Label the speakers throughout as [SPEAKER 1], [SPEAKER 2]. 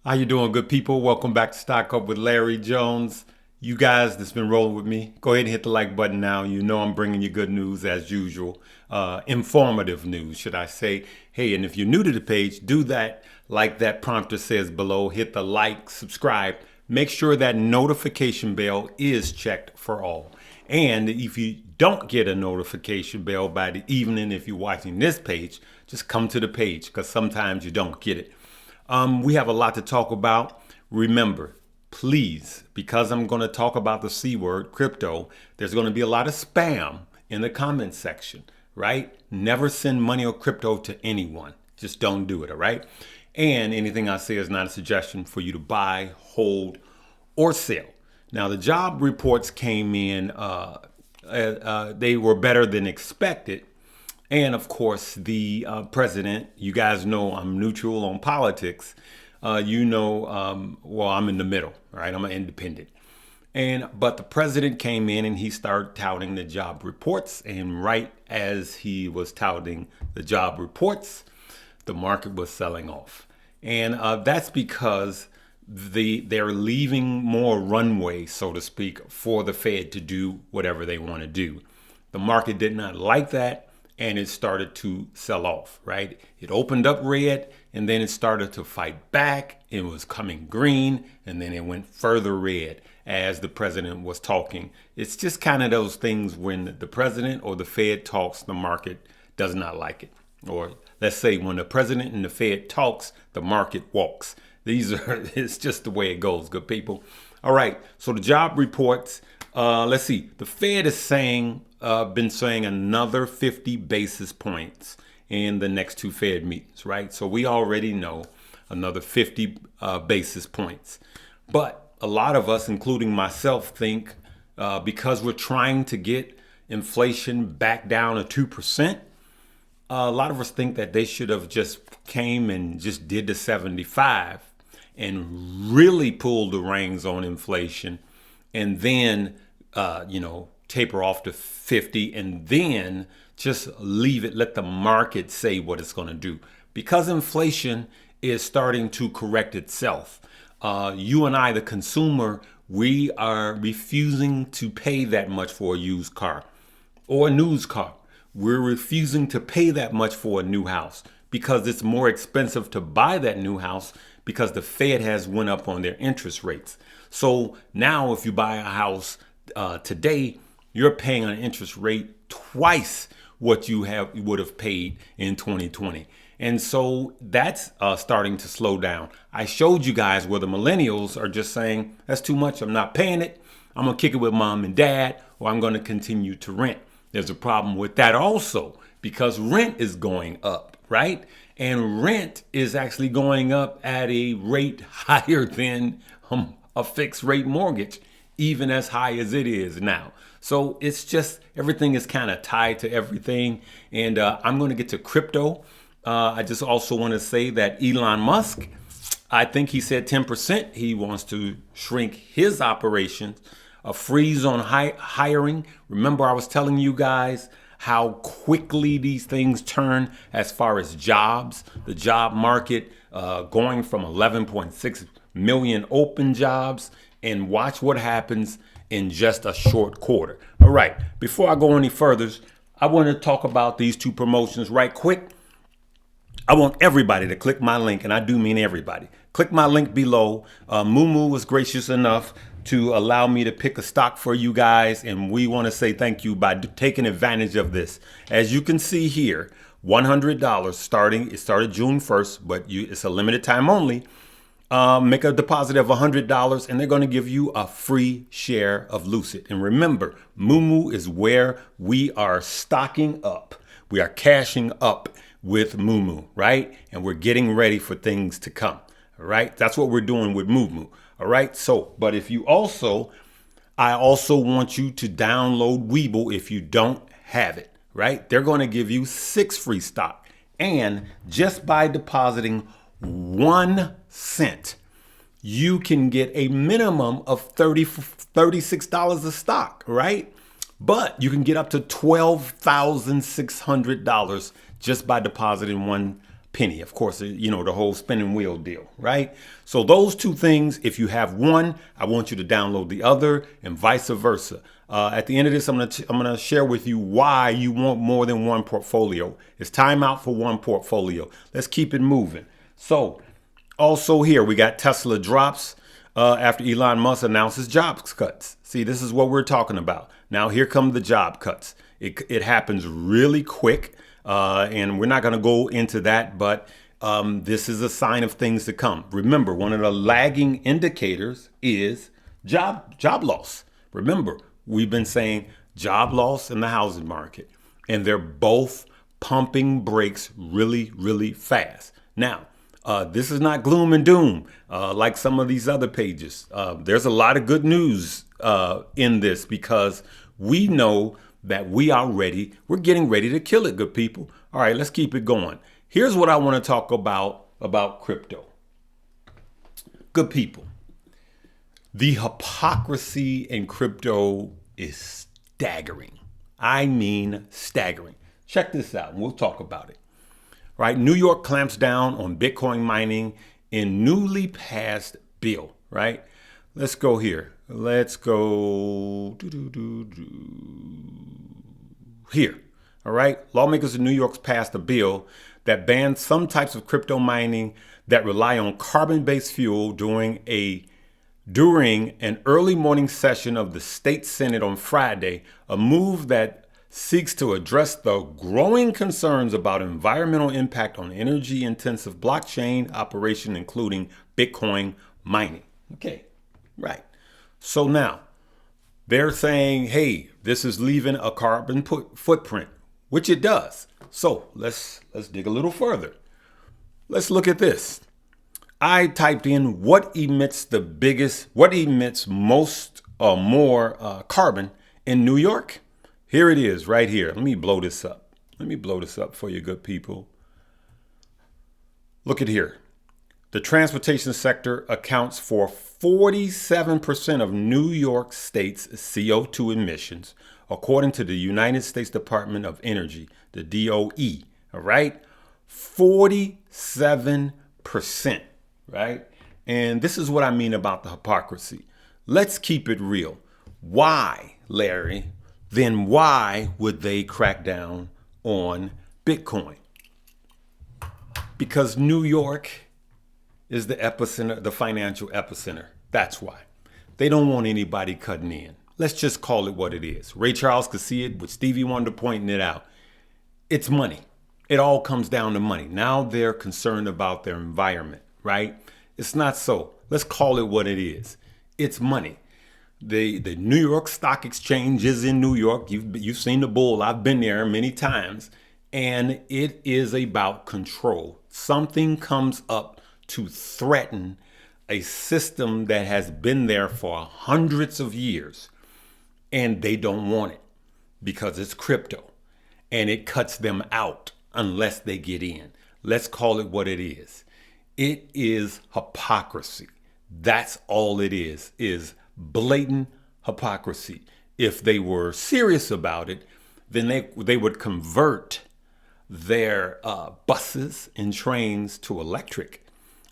[SPEAKER 1] How you doing, good people? Welcome back to Stock Up with Larry Jones. You guys that's been rolling with me, go ahead and hit the like button now. You know I'm bringing you good news as usual. Informative news, should I say. Hey, and if you're new to the page, do that like that prompter says below. Hit the like, subscribe. Make sure that notification bell is checked for all. And if you don't get a notification bell by the evening, if you're watching this page, just come to the page because sometimes you don't get it. We have a lot to talk about. Remember, please, because I'm going to talk about the C word, crypto, there's going to be a lot of spam in the comment section, right? Never send money or crypto to anyone. Just don't do it, all right? And anything I say is not a suggestion for you to buy, hold, or sell. Now, the job reports came in, they were better than expected. And of course, the president, you guys know I'm neutral on politics. Well, I'm in the middle, right? I'm an independent. But the president came in and he started touting the job reports. And right as he was touting the job reports, the market was selling off. And that's because they're leaving more runway, so to speak, for the Fed to do whatever they want to do. The market did not like that. And it started to sell off, right? It opened up red and then it started to fight back. It was coming green and then it went further red as the president was talking. It's just kind of those things when the president or the Fed talks, the market does not like it. Or let's say when the president and the Fed talks, the market walks. It's just the way it goes, good people. All right, so the job reports, let's see. The Fed is been saying another 50 basis points in the next two Fed meetings, right? So we already know another 50 basis points. But a lot of us, including myself, think because we're trying to get inflation back down to 2%, a lot of us think that they should have just came and just did the 75 and really pulled the reins on inflation and then, taper off to 50 and then just leave it, let the market say what it's going to do. Because inflation is starting to correct itself. You and I, the consumer, we are refusing to pay that much for a used car or a new car. We're refusing to pay that much for a new house because it's more expensive to buy that new house because the Fed has went up on their interest rates. So now if you buy a house today, you're paying an interest rate twice what you would have paid in 2020. And so that's starting to slow down. I showed you guys where the millennials are just saying, that's too much. I'm not paying it. I'm going to kick it with mom and dad, or I'm going to continue to rent. There's a problem with that also because rent is going up, right? And rent is actually going up at a rate higher than a fixed rate mortgage, even as high as it is now. So it's just everything is kind of tied to everything. And I'm going to get to crypto. I just also want to say that Elon Musk, I think he said 10%. He wants to shrink his operations, a freeze on hiring. Remember, I was telling you guys how quickly these things turn as far as jobs, the job market going from 11.6 million open jobs. And watch what happens in just a short quarter. All right, before I go any further, I want to talk about these two promotions right quick. I want everybody to click my link, and I do mean everybody. Click my link below. Mumu was gracious enough to allow me to pick a stock for you guys, and we want to say thank you by taking advantage of this. As you can see here, $100 starting. It started June 1st, but it's a limited time only. Make a deposit of $100 and they're going to give you a free share of Lucid. And remember, Mumu is where we are stocking up. We are cashing up with Mumu, right? And we're getting ready for things to come. All right. That's what we're doing with Mumu. All right. So, but I also want you to download Webull if you don't have it, right? They're going to give you 6 free stock. And just by depositing 1 cent, you can get a minimum of $36 a stock, right? But you can get up to $12,600 just by depositing 1 penny. Of course, the whole spinning wheel deal, right? So those two things, if you have one, I want you to download the other and vice versa. At the end of this, I'm gonna share with you why you want more than one portfolio. It's time out for one portfolio. Let's keep it moving. So also here, we got Tesla drops after Elon Musk announces jobs cuts. See, this is what we're talking about. Now, here come the job cuts. It happens really quick, and we're not going to go into that, but this is a sign of things to come. Remember, one of the lagging indicators is job loss. Remember, we've been saying job loss in the housing market, and they're both pumping brakes really, really fast. Now, this is not gloom and doom like some of these other pages. There's a lot of good news in this because we know that we're getting ready to kill it, good people. All right, let's keep it going. Here's what I want to talk about crypto. Good people, the hypocrisy in crypto is staggering. I mean staggering. Check this out and we'll talk about it. Right? New York clamps down on Bitcoin mining in newly passed bill, right? Let's go here. Let's go here. All right. Lawmakers in New York passed a bill that bans some types of crypto mining that rely on carbon-based fuel during an early morning session of the state Senate on Friday, a move that seeks to address the growing concerns about environmental impact on energy-intensive blockchain operation, including Bitcoin mining. Okay, right. So now they're saying, hey, this is leaving a carbon footprint, which it does. So let's dig a little further. Let's look at this. I typed in what emits most or more carbon in New York. Here it is right here. Let me blow this up. For you good people. Look at here. The transportation sector accounts for 47% of New York State's CO2 emissions, according to the United States Department of Energy, the DOE. All right? 47%, right? And this is what I mean about the hypocrisy. Let's keep it real. Why, Larry? Then why would they crack down on Bitcoin? Because New York is the epicenter, the financial epicenter. That's why. They don't want anybody cutting in. Let's just call it what it is. Ray Charles could see it with Stevie Wonder pointing it out. It's money. It all comes down to money. Now they're concerned about their environment, right? It's not so. Let's call it what it is. It's money. The New York Stock Exchange is in New York. You've seen the bull. I've been there many times. And it is about control. Something comes up to threaten a system that has been there for hundreds of years. And they don't want it because it's crypto. And it cuts them out unless they get in. Let's call it what it is. It is hypocrisy. That's all it is blatant hypocrisy. If they were serious about it, then they would convert their buses and trains to electric.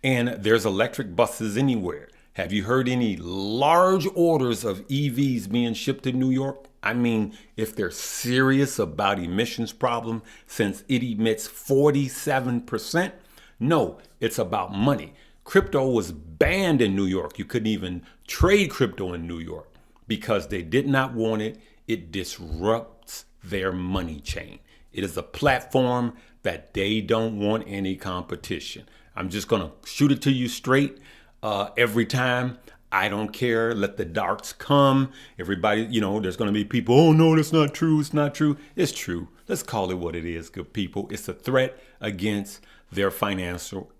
[SPEAKER 1] And there's electric buses anywhere. Have you heard any large orders of EVs being shipped to New York? I mean, if they're serious about emissions problem, since it emits 47%, no, it's about money. Crypto was banned in New York. You couldn't even trade crypto in New York because they did not want it. It disrupts their money chain. It is a platform that they don't want any competition. I'm just going to shoot it to you straight every time. I don't care. Let the darts come. Everybody, there's going to be people, oh, no, that's not true. It's not true. It's true. Let's call it what it is, good people. It's a threat against their financial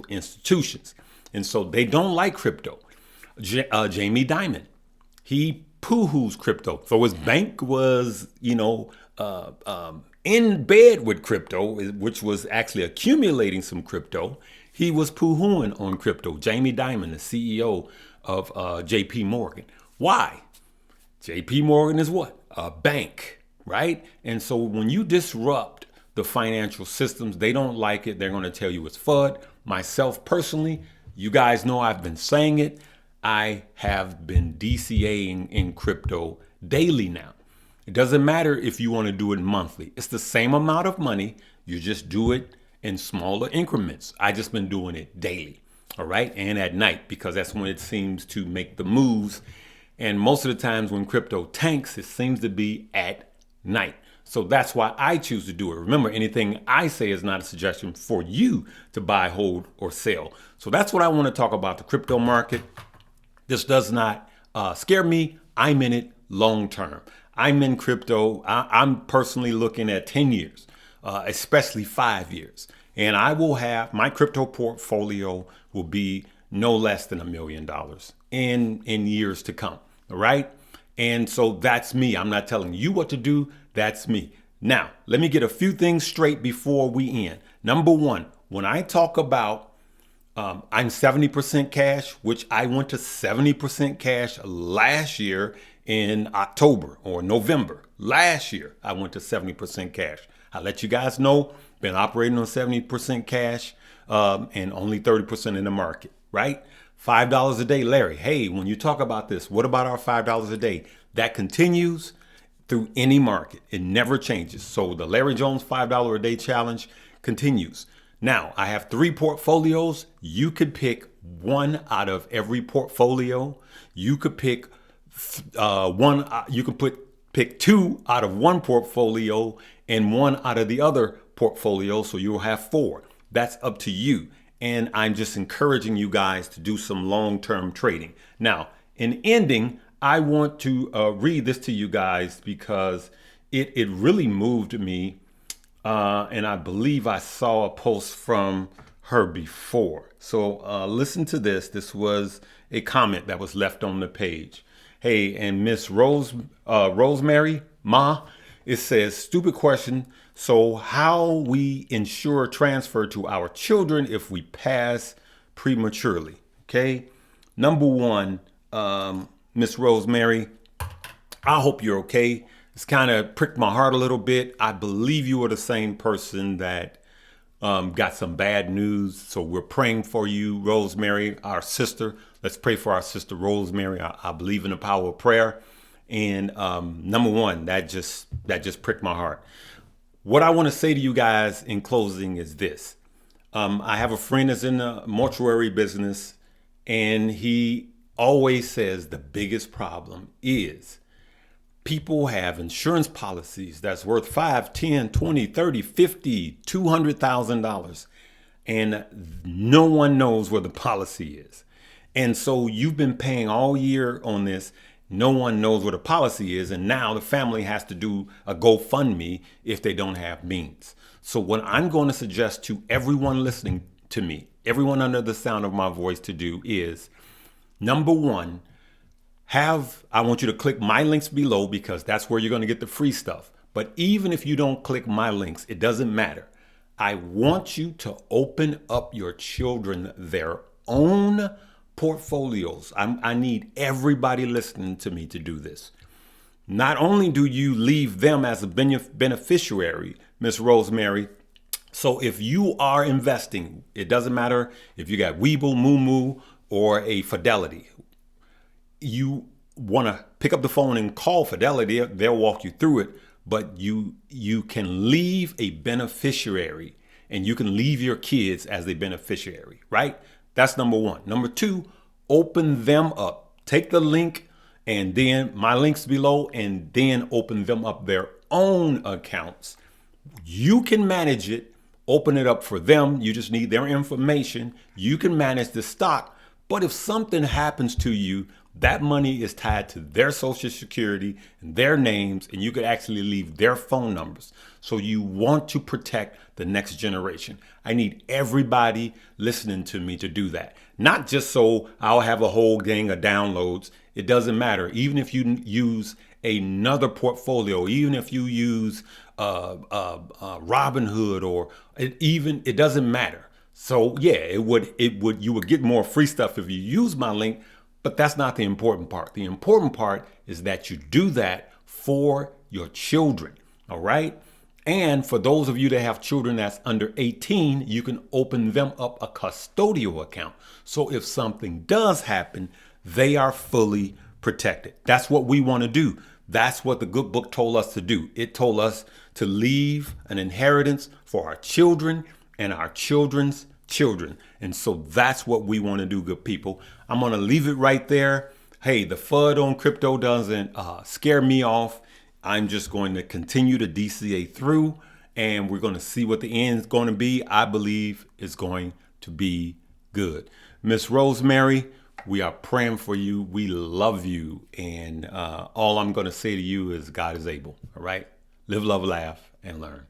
[SPEAKER 1] institutions. And so they don't like crypto. Jamie Dimon, he poo-hoos crypto. So his bank was, in bed with crypto, which was actually accumulating some crypto. He was poo-hooing on crypto. Jamie Dimon, the CEO of JP Morgan. Why? JP Morgan is what? A bank, right? And so when you disrupt the financial systems. They don't like it. They're going to tell you it's FUD. Myself personally, you guys know I've been saying it. I have been DCAing in crypto daily now. It doesn't matter if you want to do it monthly. It's the same amount of money. You just do it in smaller increments. I just been doing it daily. All right. And at night, because that's when it seems to make the moves. And most of the times when crypto tanks, it seems to be at night. So that's why I choose to do it. Remember, anything I say is not a suggestion for you to buy, hold, or sell. So that's what I want to talk about, the crypto market. This does not scare me. I'm in it long term. I'm in crypto. I'm personally looking at 10 years, especially 5 years. And I will have my crypto portfolio will be no less than $1 million in years to come. All right. And so that's me. I'm not telling you what to do. That's me. Now, let me get a few things straight before we end. Number one, when I talk about I'm 70% cash, which I went to 70% cash last year in October or November. Last year, I went to 70% cash. I'll let you guys know, been operating on 70% cash and only 30% in the market, right? $5 a day, Larry. Hey, when you talk about this, what about our $5 a day? That continues through any market. It never changes. So the Larry Jones $5 a day challenge continues. Now, I have 3 portfolios. You could pick one out of every portfolio. You could pick one. You could pick 2 out of one portfolio and 1 out of the other portfolio. So you'll have 4. That's up to you. And I'm just encouraging you guys to do some long-term trading. Now, in ending, I want to read this to you guys because it really moved me. And I believe I saw a post from her before. So listen to this. This was a comment that was left on the page. Hey, and Miss Rosemary Ma, it says, stupid question. So how we ensure transfer to our children if we pass prematurely? Okay. Number one, Miss Rosemary, I hope you're okay. It's kind of pricked my heart a little bit. I believe you are the same person that got some bad news. So we're praying for you, Rosemary, our sister. Let's pray for our sister, Rosemary. I believe in the power of prayer. And number one, that just pricked my heart. What I want to say to you guys in closing is this. I have a friend that's in the mortuary business, and he always says the biggest problem is people have insurance policies that's worth $5, $10, $20, $30, $50, $200,000, and no one knows where the policy is. And so you've been paying all year on this. No one knows what a policy is. And now the family has to do a GoFundMe if they don't have means. So what I'm going to suggest to everyone listening to me, everyone under the sound of my voice, to do is, number one, I want you to click my links below because that's where you're going to get the free stuff. But even if you don't click my links, it doesn't matter. I want you to open up your children their own portfolios. I need everybody listening to me to do this. Not only do you leave them as a beneficiary, Miss Rosemary, so if you are investing, it doesn't matter if you got Webull, Moomoo, or a Fidelity. You want to pick up the phone and call Fidelity. They'll walk you through it, but you can leave a beneficiary and you can leave your kids as a beneficiary, right? That's number one. Number two, open them up. Take the link and then my links below and then open them up their own accounts. You can manage it, open it up for them. You just need their information. You can manage the stock. But if something happens to you, that money is tied to their social security and their names, and you could actually leave their phone numbers. So you want to protect the next generation. I need everybody listening to me to do that. Not just so I'll have a whole gang of downloads. It doesn't matter. Even if you use another portfolio, even if you use Robinhood, or it doesn't matter. So yeah, you would get more free stuff if you use my link, but that's not the important part. The important part is that you do that for your children. All right. And for those of you that have children that's under 18, you can open them up a custodial account. So if something does happen, they are fully protected. That's what we want to do. That's what the good book told us to do. It told us to leave an inheritance for our children and our children's children. And so that's what we want to do, good people. I'm going to leave it right there. Hey, the FUD on crypto doesn't scare me off. I'm just going to continue to DCA through, and we're going to see what the end is going to be. I believe it's going to be good. Miss Rosemary, we are praying for you. We love you. And all I'm going to say to you is God is able. All right? Live, love, laugh, and learn.